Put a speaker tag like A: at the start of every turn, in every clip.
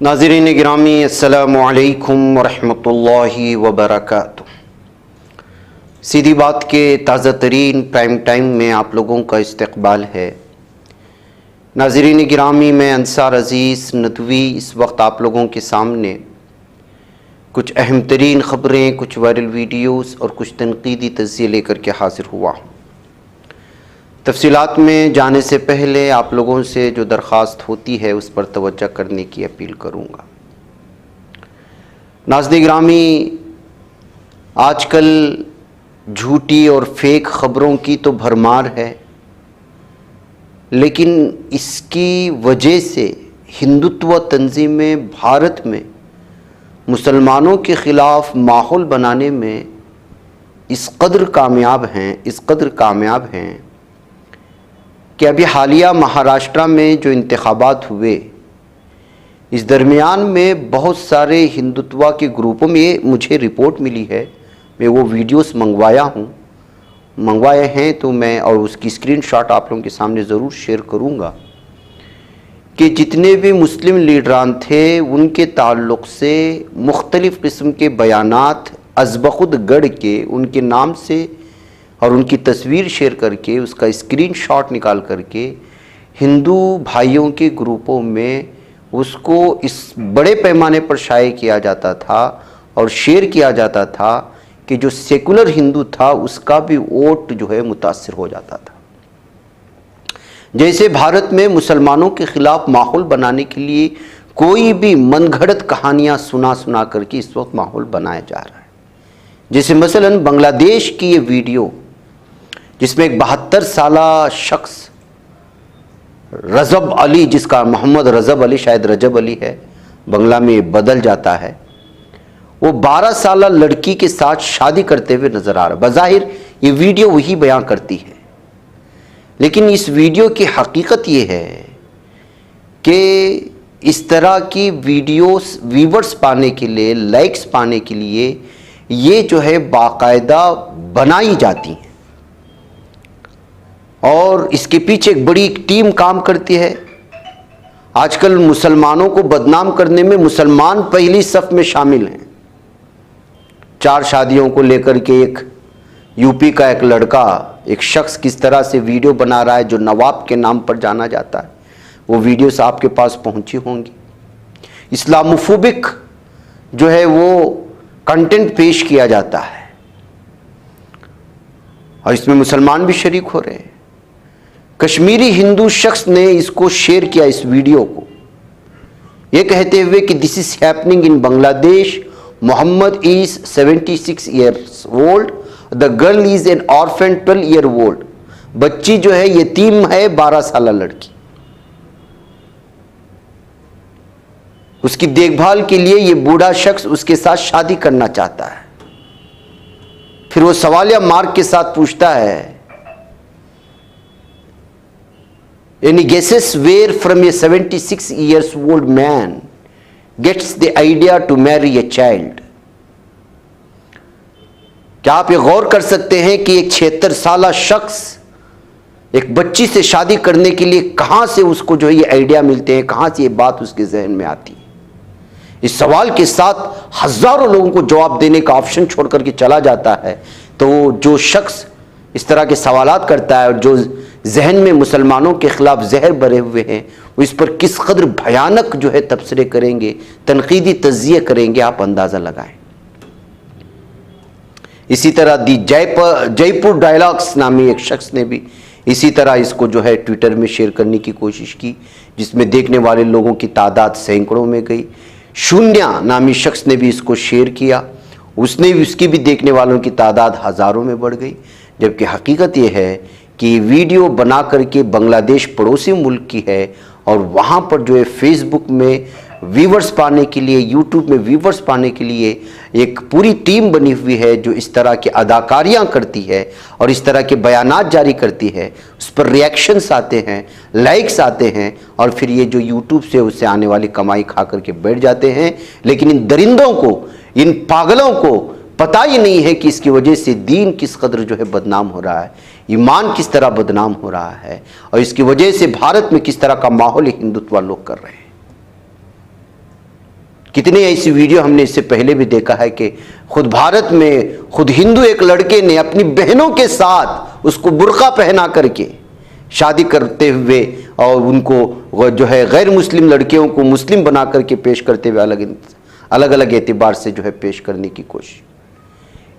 A: नाज़रीन गिरामी अस्सलामु अलैकुम वरहमतुल्लाहि वबरकातुह। सीधी बात के ताज़ा तरीन प्राइम टाइम में आप लोगों का इस्तकबाल है। नाज़रीन गिरामी, मैं अंसार अज़ीज़ नदवी इस वक्त आप लोगों के सामने कुछ अहम तरीन ख़बरें, कुछ वायरल वीडियोज़ और कुछ तनकीदी तज़्ज़िये लेकर के हाज़िर हुआ हूँ। तफ़सीलात में जाने से पहले आप लोगों से जो दरख्वास्त होती है उस पर तवज्जो करने की अपील करूँगा। नाज़रीन गिरामी, आजकल झूठी और फेक ख़बरों की तो भरमार है, लेकिन इसकी वजह से हिंदुत्व तंजीमें भारत में मुसलमानों के ख़िलाफ़ माहौल बनाने में इस कदर कामयाब हैं कि अभी हालिया महाराष्ट्र में जो इंतखाबात हुए, इस दरमियान में बहुत सारे हिंदुत्व के ग्रुपों में मुझे रिपोर्ट मिली है, मैं वो वीडियोस मंगवाए हैं तो मैं और उसकी स्क्रीनशॉट आप लोगों के सामने ज़रूर शेयर करूँगा कि जितने भी मुस्लिम लीडरान थे उनके ताल्लुक़ से मुख्तलिफ़ किस्म के बयानात अज़बख़ुद गढ़ के उनके नाम से और उनकी तस्वीर शेयर करके उसका स्क्रीनशॉट निकाल करके हिंदू भाइयों के ग्रुपों में उसको इस बड़े पैमाने पर शाये किया जाता था और शेयर किया जाता था कि जो सेकुलर हिंदू था उसका भी वोट जो है मुतासिर हो जाता था। जैसे भारत में मुसलमानों के ख़िलाफ़ माहौल बनाने के लिए कोई भी मनगढ़ंत कहानियाँ सुना करके इस वक्त माहौल बनाया जा रहा है। जैसे मसलन बांग्लादेश की ये वीडियो जिसमें एक 72 साला शख्स रजब अली, जिसका मोहम्मद रजब अली, शायद रजब अली है, बंगला में बदल जाता है, वो 12 साला लड़की के साथ शादी करते हुए नज़र आ रहा है। बज़ाहिर ये वीडियो वही बयां करती है, लेकिन इस वीडियो की हकीकत ये है कि इस तरह की वीडियोस व्यूवर्स पाने के लिए, लाइक्स पाने के लिए ये जो है बाकायदा बनाई जाती हैं और इसके पीछे एक बड़ी टीम काम करती है। आजकल मुसलमानों को बदनाम करने में मुसलमान पहली सफ में शामिल हैं। 4 शादियों को लेकर के एक यूपी का एक लड़का, एक शख्स किस तरह से वीडियो बना रहा है जो नवाब के नाम पर जाना जाता है, वो वीडियोस आपके पास पहुंची होंगी। इस्लामोफोबिक जो है वो कंटेंट पेश किया जाता है और इसमें मुसलमान भी शरीक हो रहे हैं। कश्मीरी हिंदू शख्स ने इसको शेयर किया, इस वीडियो को, ये कहते हुए कि this is happening in Bangladesh, Mohammed is 76 years old, the girl is an orphan 12 year old. बच्ची जो है यतीम है, 12 साल लड़की। उसकी देखभाल के लिए ये बूढ़ा शख्स उसके साथ शादी करना चाहता है। फिर वो सवालिया मार्क के साथ पूछता है, any guesses where from a 76 years old man gets the idea to marry a child? क्या आप ये गौर कर सकते हैं कि एक 76 साला शख्स एक बच्ची से शादी करने के लिए कहां से उसको जो है ये आइडिया मिलते हैं, कहां से ये बात उसके जहन में आती है? इस सवाल के साथ हजारों लोगों को जवाब देने का ऑप्शन छोड़ करके चला जाता है। तो जो शख्स इस तरह के सवालात करता है और जो जहन में मुसलमानों के खिलाफ जहर भरे हुए हैं, वो इस पर किस कदर भयानक जो है तबसरे करेंगे, तनकीदी तज़्ज़िये करेंगे, आप अंदाज़ा लगाएं। इसी तरह दी जयपुर डायलॉग्स नामी एक शख्स ने भी इसी तरह इसको जो है ट्विटर में शेयर करने की कोशिश की, जिसमें देखने वाले लोगों की तादाद सैकड़ों में गई। शून्या नामी शख्स ने भी इसको शेयर किया, उसकी भी देखने वालों की तादाद हज़ारों में बढ़ गई। जबकि हकीकत यह है कि वीडियो बना करके बांग्लादेश पड़ोसी मुल्क की है और वहाँ पर जो है फेसबुक में व्यूवर्स पाने के लिए, यूट्यूब में व्यूवर्स पाने के लिए एक पूरी टीम बनी हुई है जो इस तरह की अदाकारियाँ करती है और इस तरह के बयानात जारी करती है। उस पर रिएक्शंस आते हैं, लाइक्स आते हैं और फिर ये जो यूट्यूब से उससे आने वाली कमाई खा करके बैठ जाते हैं। लेकिन इन दरिंदों को, इन पागलों को पता ही नहीं है कि इसकी वजह से दीन किस कदर जो है बदनाम हो रहा है, ईमान किस तरह बदनाम हो रहा है और इसकी वजह से भारत में किस तरह का माहौल हिंदुत्व लोग कर रहे हैं। कितनी ऐसी वीडियो हमने इससे पहले भी देखा है कि खुद भारत में खुद हिंदू एक लड़के ने अपनी बहनों के साथ उसको बुर्का पहना करके शादी करते हुए और उनको जो है गैर मुस्लिम लड़कियों को मुस्लिम बना करके पेश करते हुए अलग अलग एतबार से जो है पेश करने की कोशिश।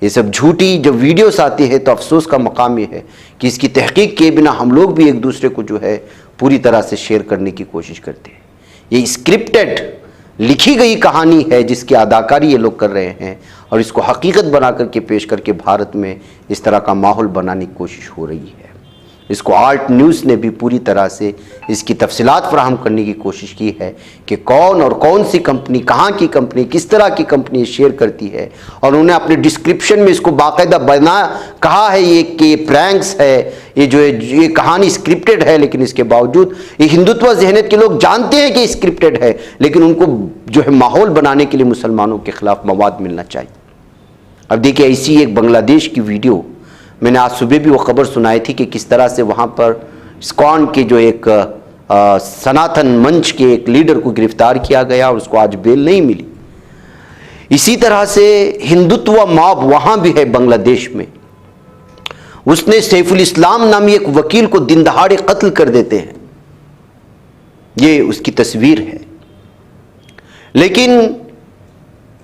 A: ये सब झूठी जब वीडियोस आती है तो अफसोस का मकाम ये है कि इसकी तहकीक के बिना हम लोग भी एक दूसरे को जो है पूरी तरह से शेयर करने की कोशिश करते हैं। ये स्क्रिप्टेड लिखी गई कहानी है जिसकी अदाकारी ये लोग कर रहे हैं और इसको हकीकत बना करके पेश करके भारत में इस तरह का माहौल बनाने की कोशिश हो रही है। इसको आल्ट न्यूज़ ने भी पूरी तरह से इसकी तफसीलात फराहम करने की कोशिश की है कि कौन और कौन सी कंपनी, कहाँ की कंपनी, किस तरह की कंपनी शेयर करती है और उन्होंने अपने डिस्क्रिप्शन में इसको बाकायदा बना कहा है ये कि प्रैंक्स है, ये जो है ये कहानी स्क्रिप्टेड है। लेकिन इसके बावजूद ये हिंदुत्व ज़हनियत के लोग जानते हैं कि स्क्रिप्टेड है, लेकिन उनको जो है माहौल बनाने के लिए मुसलमानों के खिलाफ मवाद मिलना चाहिए। अब देखिए ऐसी एक बांग्लादेश की वीडियो मैंने आज सुबह भी वो खबर सुनाई थी कि किस तरह से वहाँ पर इस्कॉन के जो एक सनातन मंच के एक लीडर को गिरफ्तार किया गया और उसको आज बेल नहीं मिली। इसी तरह से हिंदुत्व मॉब वहाँ भी है बांग्लादेश में। उसने सैफुल इस्लाम नामी एक वकील को दिन दहाड़े कत्ल कर देते हैं, ये उसकी तस्वीर है। लेकिन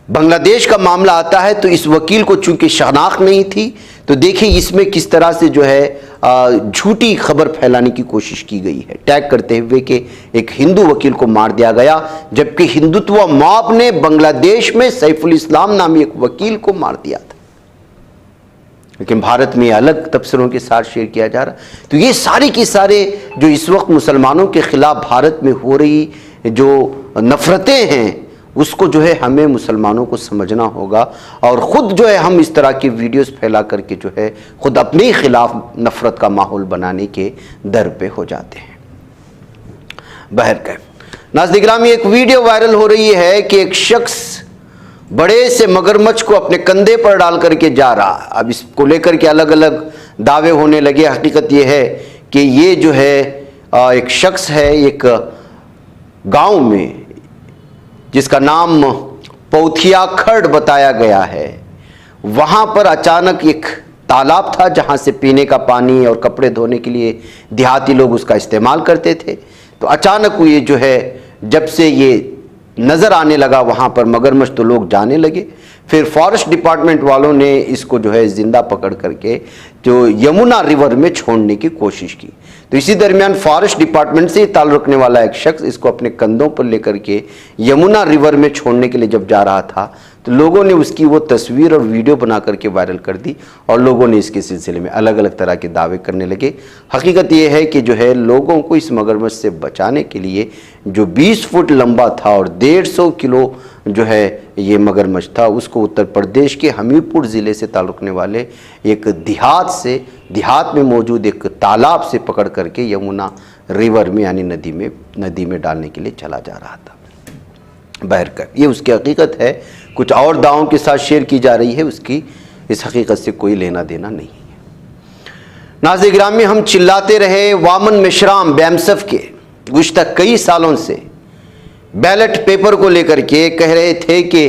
A: बांग्लादेश का मामला आता है तो इस वकील को चूंकि शनाख्त नहीं थी तो देखिए इसमें किस तरह से जो है झूठी खबर फैलाने की कोशिश की गई है, टैग करते हुए कि एक हिंदू वकील को मार दिया गया, जबकि हिंदुत्व मॉब ने बांग्लादेश में सैफुल इस्लाम नामी एक वकील को मार दिया था। लेकिन भारत में अलग तबसरों के साथ शेयर किया जा रहा। तो ये सारे के सारे जो इस वक्त मुसलमानों के खिलाफ भारत में हो रही जो नफरतें हैं उसको जो है हमें मुसलमानों को समझना होगा और ख़ुद जो है हम इस तरह की वीडियोस फैला करके जो है ख़ुद अपने खिलाफ नफ़रत का माहौल बनाने के दर पे हो जाते हैं। बहरकैफ नाज़रीन गिरामी, एक वीडियो वायरल हो रही है कि एक शख्स बड़े से मगरमच्छ को अपने कंधे पर डाल करके जा रहा। अब इसको लेकर के अलग अलग दावे होने लगे। हकीकत ये है कि ये जो है एक शख्स है एक गाँव में जिसका नाम पौथिया खर्ड बताया गया है, वहाँ पर अचानक एक तालाब था जहाँ से पीने का पानी और कपड़े धोने के लिए देहाती लोग उसका इस्तेमाल करते थे। तो अचानक ये जो है जब से ये नज़र आने लगा वहाँ पर मगरमच्छ तो लोग जाने लगे। फिर फॉरेस्ट डिपार्टमेंट वालों ने इसको जो है ज़िंदा पकड़ करके जो यमुना रिवर में छोड़ने की कोशिश की। तो इसी दरमियान फॉरेस्ट डिपार्टमेंट से ताल्लुक़ रखने वाला एक शख्स इसको अपने कंधों पर लेकर के यमुना रिवर में छोड़ने के लिए जब जा रहा था तो लोगों ने उसकी वो तस्वीर और वीडियो बना करके वायरल कर दी और लोगों ने इसके सिलसिले में अलग अलग तरह के दावे करने लगे। हकीकत ये है कि जो है लोगों को इस मगरमच्छ से बचाने के लिए जो 20 फुट लंबा था और 150 किलो जो है ये मगरमच्छ था, उसको उत्तर प्रदेश के हमीरपुर ज़िले से ताल्लुक़ रखने वाले एक देहात में मौजूद एक तालाब से पकड़ करके यमुना रिवर में यानी नदी में डालने के लिए चला जा रहा था। बहरकैफ ये उसकी हकीकत है, कुछ और दावों के साथ शेयर की जा रही है, उसकी इस हकीकत से कोई लेना देना नहीं है। नाज़रीन गिरामी, हम चिल्लाते रहे वामन मेश्राम बैमसफ के गुज़श्ता कई सालों से बैलेट पेपर को लेकर के कह रहे थे कि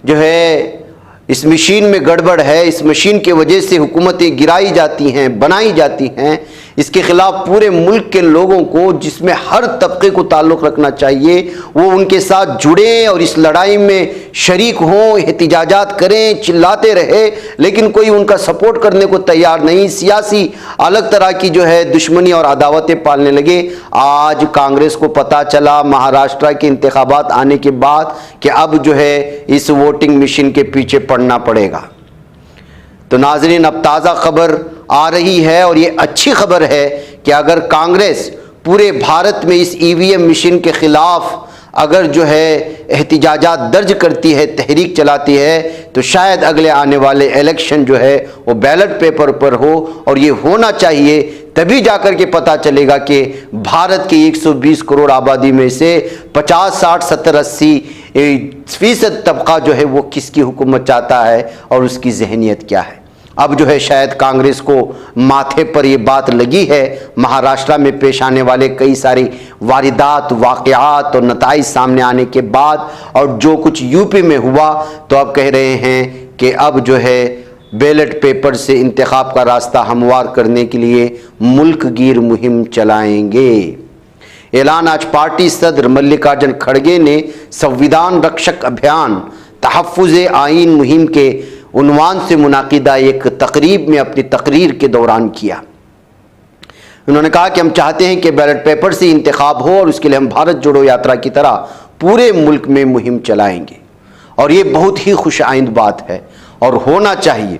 A: जो है इस मशीन में गड़बड़ है, इस मशीन की वजह से हुकूमतें गिराई जाती हैं, बनाई जाती हैं। इसके ख़िलाफ़ पूरे मुल्क के लोगों को, जिसमें हर तबके को ताल्लुक़ रखना चाहिए, वो उनके साथ जुड़ें और इस लड़ाई में शरीक हों, एहतिजाजात करें, चिल्लाते रहे। लेकिन कोई उनका सपोर्ट करने को तैयार नहीं, सियासी अलग तरह की जो है दुश्मनी और अदावतें पालने लगे। आज कांग्रेस को पता चला महाराष्ट्र के इंतखाबात आने के बाद कि अब जो है इस वोटिंग मशीन के पीछे पड़ना पड़ेगा। तो नाजरीन, अब ताज़ा खबर आ रही है और ये अच्छी खबर है कि अगर कांग्रेस पूरे भारत में इस ईवीएम मशीन के ख़िलाफ़ अगर जो है एहतिजाजात दर्ज करती है, तहरीक चलाती है, तो शायद अगले आने वाले इलेक्शन जो है वो बैलेट पेपर पर हो। और ये होना चाहिए, तभी जाकर के पता चलेगा कि भारत की 120 करोड़ आबादी में से 50, 60, 70, 80% तबका जो है वो किसकी हुकूमत चाहता है और उसकी जहनीत क्या है। अब जो है शायद कांग्रेस को माथे पर ये बात लगी है। महाराष्ट्र में पेश आने वाले कई सारी वारदात, वाक़यात और नताइज सामने आने के बाद और जो कुछ यूपी में हुआ, तो अब कह रहे हैं कि अब जो है बैलेट पेपर से इंतखाब का रास्ता हमवार करने के लिए मुल्क गिर मुहिम चलाएंगे। ऐलान आज पार्टी सदर मल्लिकार्जुन खड़गे ने संविधान रक्षक अभियान तहफ़्फ़ुज़ आइन मुहिम के उन्वान से मुनाकिदा एक तकरीब में अपनी तकरीर के दौरान किया। उन्होंने कहा कि हम चाहते हैं कि बैलेट पेपर से इंतखाब हो और उसके लिए हम भारत जोड़ो यात्रा की तरह पूरे मुल्क में मुहिम चलाएंगे और ये बहुत ही खुश आइंद बात है और होना चाहिए।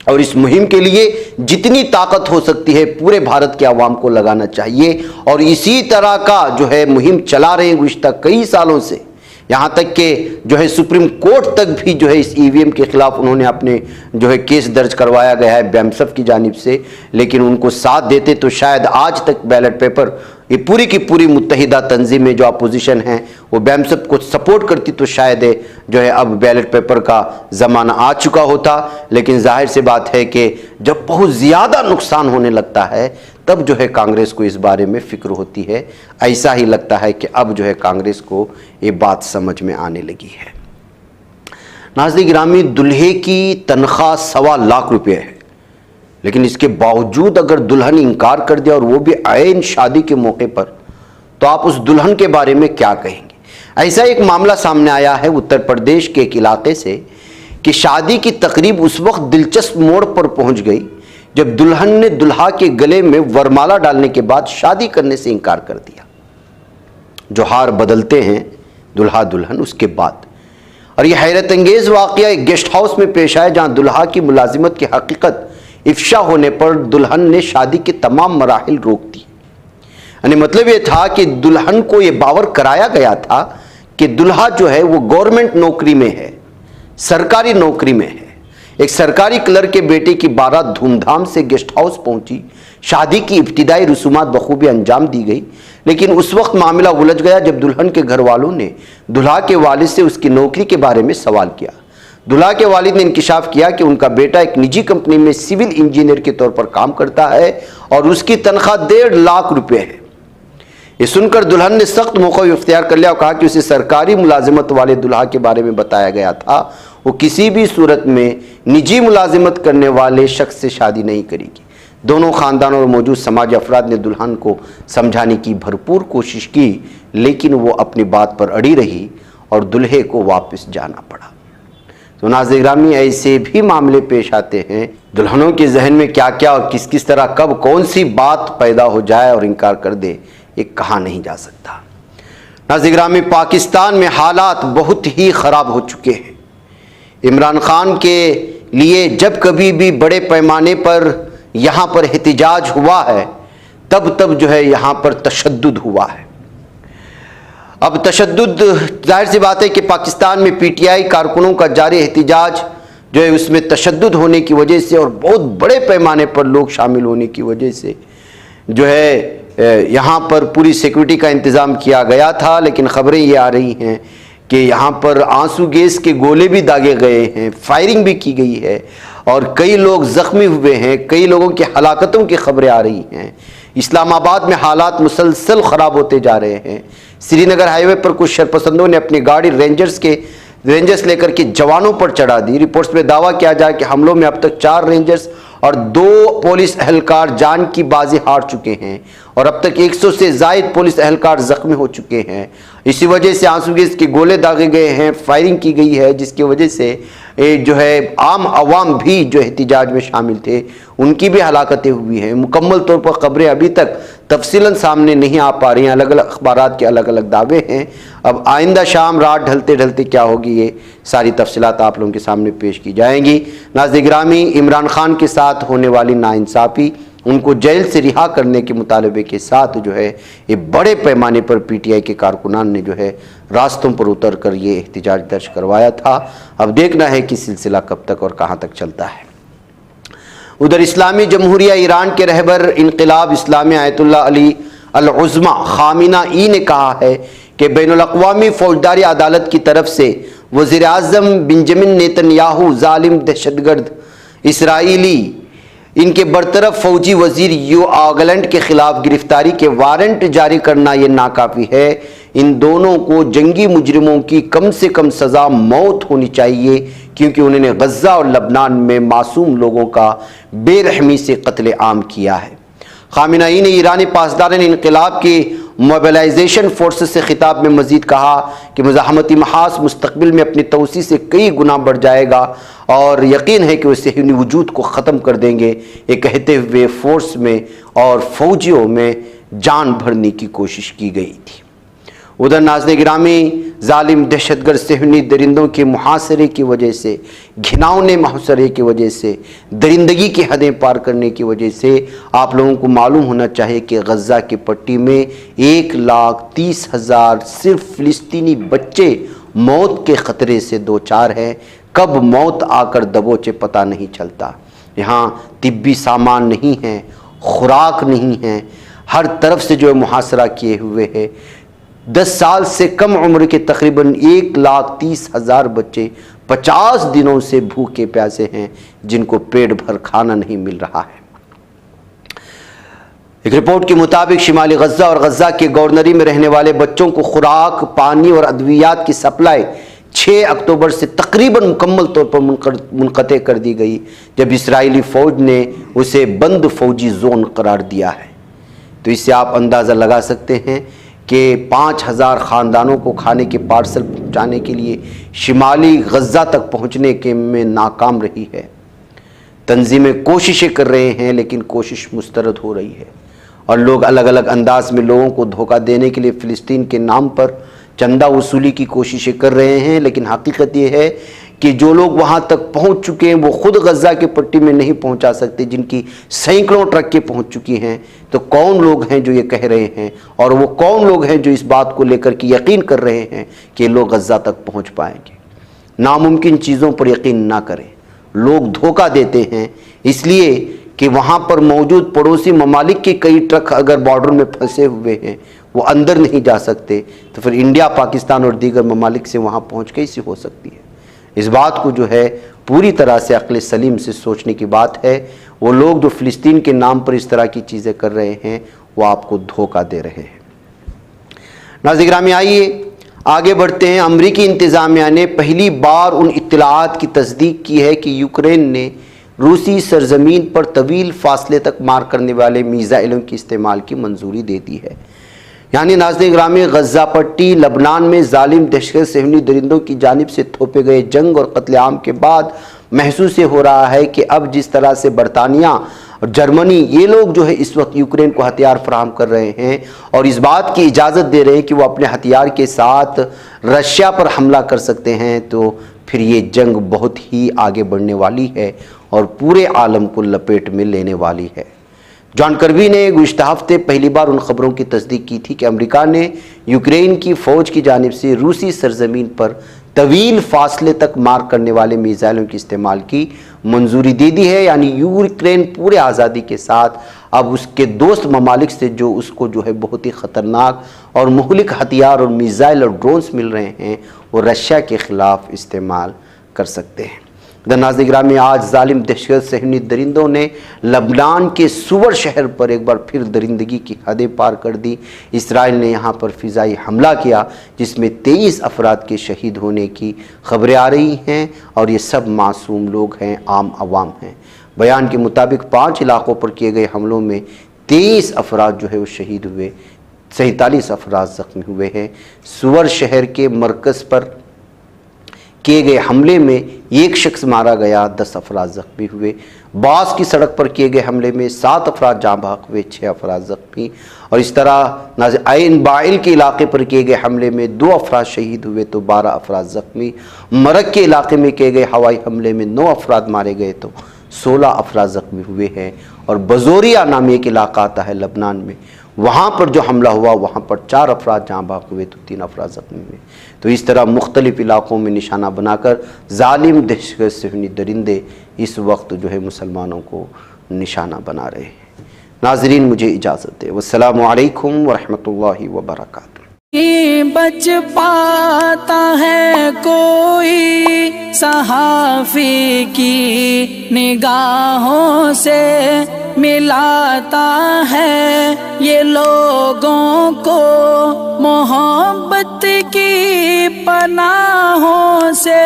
A: और इस मुहिम के लिए जितनी ताकत हो सकती है पूरे भारत के आवाम को लगाना चाहिए और इसी तरह का जो है मुहिम चला रहे हैं गुज़िश्ता कई सालों से। यहाँ तक कि जो है सुप्रीम कोर्ट तक भी जो है इस ईवीएम के खिलाफ उन्होंने अपने जो है केस दर्ज करवाया गया है बैमसफ की जानिब से, लेकिन उनको साथ देते तो शायद आज तक बैलेट पेपर, ये पूरी की पूरी मुत्तहिदा तंजीमें जो अपोजिशन हैं वो बैमसफ को सपोर्ट करती तो शायद जो है अब बैलेट पेपर का ज़माना आ चुका होता। लेकिन जाहिर सी बात है कि जब बहुत ज़्यादा नुकसान होने लगता है तब जो है कांग्रेस को इस बारे में फ़िक्र होती है। ऐसा ही लगता है कि अब जो है कांग्रेस को ये बात समझ में आने लगी है। नाज़रीन गिरामी, दुल्हे की तनख्वाह 1.25 लाख रुपये है, लेकिन इसके बावजूद अगर दुल्हन इनकार कर दिया और वो भी ऐन शादी के मौके पर, तो आप उस दुल्हन के बारे में क्या कहेंगे? ऐसा एक मामला सामने आया है उत्तर प्रदेश के एक इलाके से कि शादी की तकरीब उस वक्त दिलचस्प मोड़ पर पहुंच गई जब दुल्हन ने दुल्हा के गले में वरमाला डालने के बाद शादी करने से इनकार कर दिया। जो हार बदलते हैं दुल्हा दुल्हन उसके बाद। और यह हैरत अंगेज वाकया एक गेस्ट हाउस में पेश आया जहां दुल्हा की मुलाजिमत की हकीकत इफ्शा होने पर दुल्हन ने शादी के तमाम मराहिल रोक दी। यानी मतलब ये था कि दुल्हन को ये बावर कराया गया था कि दुल्हा जो है वो गवर्नमेंट नौकरी में है, सरकारी नौकरी में है। एक सरकारी क्लर्क के बेटे की बारात धूमधाम से गेस्ट हाउस पहुंची, शादी की इब्तिदाई रसूमात बखूबी अंजाम दी गई। लेकिन उस वक्त मामला उलझ गया जब दुल्हन के घर वालों ने दुल्हा के वालिद से उसकी नौकरी के बारे में सवाल किया। दुल्हा के वालिद ने इंकिशाफ किया कि उनका बेटा एक निजी कंपनी में सिविल इंजीनियर के तौर पर काम करता है और उसकी तनख्वाह 1.5 लाख रुपए है। ये सुनकर दुल्हन ने सख्त मौका इख्तियार कर लिया और कहा कि उसे सरकारी मुलाजिमत वाले दुल्हा के बारे में बताया गया था, वो किसी भी सूरत में निजी मुलाजिमत करने वाले शख्स से शादी नहीं करेगी। दोनों खानदानों और मौजूद समाजी अफराद ने दुल्हन को समझाने की भरपूर कोशिश की, लेकिन वो अपनी बात पर अड़ी रही और दुल्हे को वापस जाना पड़ा। तो नाज़रीन गिरामी, ऐसे भी मामले पेश आते हैं। दुल्हनों के जहन में क्या क्या और किस किस तरह कब कौन सी बात पैदा हो जाए और इनकार कर दे, ये कहा नहीं जा सकता। नाज़रीन गिरामी, पाकिस्तान में हालात बहुत ही ख़राब हो चुके हैं। इमरान खान के लिए जब कभी भी बड़े पैमाने पर यहाँ पर एहतिजाज हुआ है तब जो है यहाँ पर तशद्दुद हुआ है। अब तशद्दुद, जाहिर सी बात है कि पाकिस्तान में पीटीआई कारकुनों का जारी एहतिजाज जो है उसमें तशद्दुद होने की वजह से और बहुत बड़े पैमाने पर लोग शामिल होने की वजह से जो है यहाँ पर पूरी सिक्योरिटी का इंतज़ाम किया गया था। लेकिन ख़बरें ये आ रही हैं कि यहाँ पर आंसू गैस के गोले भी दागे गए हैं, फायरिंग भी की गई है और कई लोग ज़ख्मी हुए हैं, कई लोगों की हलाकतों की खबरें आ रही हैं। इस्लामाबाद में हालात मुसलसल ख़राब होते जा रहे हैं। श्रीनगर हाईवे पर कुछ शरपसंदों ने अपनी गाड़ी रेंजर्स लेकर के जवानों पर चढ़ा दी। रिपोर्ट्स में दावा किया जाए कि हमलों में अब तक 4 रेंजर्स और 2 पुलिस एहलकार जान की बाजी हार चुके हैं और अब तक 100 से ज़ायद पुलिस एहलकार ज़ख्मी हो चुके हैं। इसी वजह से आंसू गैस के गोले दागे गए हैं, फायरिंग की गई है, जिसकी वजह से जो है आम आवाम भी जो एहतिजाज में शामिल थे उनकी भी हलाकतें हुई हैं। मुकम्मल तौर पर खबरें अभी तक तफसीलन सामने नहीं आ पा रही हैं, अलग अलग अखबारात के अलग अलग दावे हैं। अब आइंदा शाम रात ढलते ढलते क्या होगी, ये सारी तफसीलात आप लोगों के सामने पेश की जाएंगी। नाज़रीन गिरामी, इमरान खान के साथ होने वाली नाइंसाफ़ी, उनको जेल से रिहा करने के मुतालबे के साथ जो है ये बड़े पैमाने पर पीटीआई के कारकुनान ने जो है रास्तों पर उतर कर ये एहतिजाज दर्ज करवाया था। अब देखना है कि सिलसिला कब तक और कहाँ तक चलता है। उधर इस्लामी जमहूरिया ईरान के रहबर इनक़िलाब इस्लामी आयतुल्लाह अली अल-उज़्मा ख़ामेनी ने कहा है कि बैनुल-अक़वामी फ़ौजदारी अदालत की तरफ से वज़ीर आज़म बेंजामिन नेतन्याहू ज़ालिम दहशतगर्द इसराइली इनके बरतरफ फौजी वजीर योआगलैंड के खिलाफ गिरफ्तारी के वारंट जारी करना यह नाकाफी है। इन दोनों को जंगी मुजरिमों की कम से कम सज़ा मौत होनी चाहिए, क्योंकि उन्होंने गज़ा और लबनान में मासूम लोगों का बेरहमी से कत्ले आम किया है। खामेनेई ने ईरानी पासदारान इनक़िलाब के मोबिलाइजेशन फोर्सेस से खिताब में मजीद कहा कि मुज़ाहमती महास मुस्तक़बिल में अपनी तोसी से कई गुना बढ़ जाएगा और यकीन है कि वो सहयूनी वजूद को ख़त्म कर देंगे। ये कहते हुए फ़ोर्स में और फौजियों में जान भरने की कोशिश की गई थी। उधर नाज़रीन गिरामी, जालिम दहशतगर्द सहयूनी दरिंदों के मुहासरे की वजह से, घिनौने मुहासरे की वजह से, दरिंदगी की हदें पार करने की वजह से आप लोगों को मालूम होना चाहिए कि गज़ा की पट्टी में 1,30,000 सिर्फ फ़िलिस्तीनी बच्चे मौत के ख़तरे से दो चार हैं। कब मौत आकर दबोचे पता नहीं चलता। यहाँ तिब्बी सामान नहीं है, खुराक नहीं है, हर तरफ से जो है मुहासरा किए हुए है। 10 साल से कम उम्र के तकरीबन 1,30,000 बच्चे 50 दिनों से भूखे प्यासे हैं, जिनको पेट भर खाना नहीं मिल रहा है। एक रिपोर्ट के मुताबिक शिमाली गज़ा और गज़ा के गवर्नरी में रहने वाले बच्चों को खुराक, पानी और अद्वियात की सप्लाई 6 अक्टूबर से तकरीबन मुकम्मल तौर पर मुनक़ते कर दी गई, जब इसराइली फ़ौज ने उसे बंद फ़ौजी जोन करार दिया है। तो इससे आप अंदाज़ा लगा सकते हैं कि 5,000 ख़ानदानों को खाने के पार्सल पहुँचाने के लिए शिमाली गज़ा तक पहुँचने के में नाकाम रही है। तंजीमें कोशिशें कर रहे हैं, लेकिन कोशिश मुस्तरद हो रही है और लोग अलग अलग अंदाज में लोगों को धोखा देने के लिए फ़िलिस्तीन के नाम पर चंदा वसूली की कोशिशें कर रहे हैं। लेकिन हकीकत ये है कि जो लोग वहाँ तक पहुँच चुके हैं वो खुद गज़ा की पट्टी में नहीं पहुँचा सकते, जिनकी सैकड़ों ट्रकें पहुँच चुकी हैं। तो कौन लोग हैं जो ये कह रहे हैं, और वो कौन लोग हैं जो इस बात को लेकर के यकीन कर रहे हैं कि लोग गज़ा तक पहुँच पाएंगे। नामुमकिन चीज़ों पर यकीन ना करें। लोग धोखा देते हैं इसलिए कि वहाँ पर मौजूद पड़ोसी ममालिक के कई ट्रक अगर बॉर्डर में फंसे हुए हैं, वो अंदर नहीं जा सकते, तो फिर इंडिया, पाकिस्तान और दीगर ममालिक से वहाँ पहुँच कैसी हो सकती है। इस बात को जो है पूरी तरह से अक्ल सलीम से सोचने की बात है। वो लोग जो फ़िलिस्तीन के नाम पर इस तरह की चीज़ें कर रहे हैं वो आपको धोखा दे रहे हैं। नाज़रीन गिरामी, आइए आगे बढ़ते हैं। अमरीकी इंतज़ामिया ने पहली बार उन इत्तलाआत की तस्दीक की है कि यूक्रेन ने रूसी सरजमीन पर तवील फासले तक मार करने वाले मीज़ाइलों के इस्तेमाल की मंजूरी दे दी है। यानी नाज़रीन गिरामी, गज़ा पट्टी लबनान में जालिम दहशत सहयूनी दरिंदों की जानिब से थोपे गए जंग और कत्लेआम के बाद महसूस हो रहा है कि अब जिस तरह से बरतानिया और जर्मनी ये लोग जो है इस वक्त यूक्रेन को हथियार फराहम कर रहे हैं और इस बात की इजाज़त दे रहे हैं कि वो अपने हथियार के साथ रशिया पर हमला कर सकते हैं, तो फिर ये जंग बहुत ही आगे बढ़ने वाली है और पूरे आलम को लपेट में लेने वाली है। जॉन कर्बी ने गुज़िश्ता हफ्ते पहली बार उन खबरों की तस्दीक की थी कि अमेरिका ने यूक्रेन की फ़ौज की जानिब से रूसी सरजमीन पर तवील फासले तक मार करने वाले मीज़ाइलों के इस्तेमाल की मंजूरी दे दी है। यानी यूक्रेन पूरे आज़ादी के साथ अब उसके दोस्त ममालिक से जो उसको जो है बहुत ही ख़तरनाक और मुहलिक हथियार और मीज़ाइल और ड्रोन्स मिल रहे हैं वो रशिया के ख़िलाफ़ इस्तेमाल कर सकते हैं। नाज़रीन गिरामी, आज जालिम दहशत सहयूनी दरिंदों ने लबनान के सुवर शहर पर एक बार फिर दरिंदगी की हदें पार कर दी। इसराइल ने यहाँ पर फ़िज़ाई हमला किया जिसमें 23 अफराद के शहीद होने की खबरें आ रही हैं और ये सब मासूम लोग हैं, आम आवाम हैं। बयान के मुताबिक 5 इलाक़ों पर किए गए हमलों में 23 अफराद जो है वो शहीद हुए, 47 अफराद ज़ख्मी हुए हैं। सुवर शहर के मरकज़ पर किए गए हमले में 1 शख्स मारा गया, 10 अफराद ज़ख्मी हुए। बास की सड़क पर किए गए हमले में 7 अफराद जाँ बहक हुए, 6 अफराद ज़ख्मी। और इस तरह नाज़रीन आइन बाइल के इलाके पर किए गए हमले में 2 अफराद शहीद हुए तो 12 अफराद ज़ख्मी। मरक के इलाके में किए गए हवाई हमले में 9 अफराद मारे गए तो 16 अफराद ज़ख्मी हुए हैं। और बजोरिया नामी एक इलाका आता है लबनान में, वहाँ पर जो हमला हुआ वहाँ पर 4 अफराद जाँ बहक हुए तो 3 अफराद ज़ख्मी हुए। तो इस तरह मुख्तलिफ़ इलाक़ों में निशाना बनाकर जालिम दहशत सहयूनी दरिंदे इस वक्त जो है मुसलमानों को निशाना बना रहे हैं। नाज़रीन, मुझे इजाज़त दें। वस्सलामु अलैकुम वरहमतुल्लाहि वबरकातुहू।
B: बच पाता है कोई सहाफ़ी की निगाहों से मिलाता है ये लोगों को मोहब्बत की पनाहों से।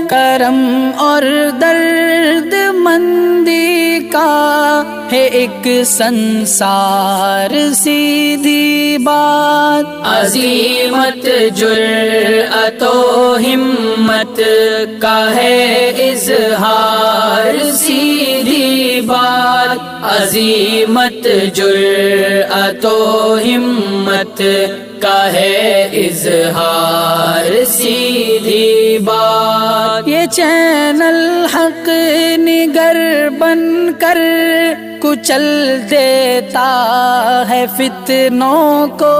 B: करम और दर्दमंदी का है एक संसार सीधी बात। अज़ीमत जुर्अतो हिम्मत का है इज़हार सीधी बात। अज़ीमत जुर्अतो हिम्मत का है इज़हार सीधी बात। ये चैनल हक निगर बनकर कुचल देता है फितनों को।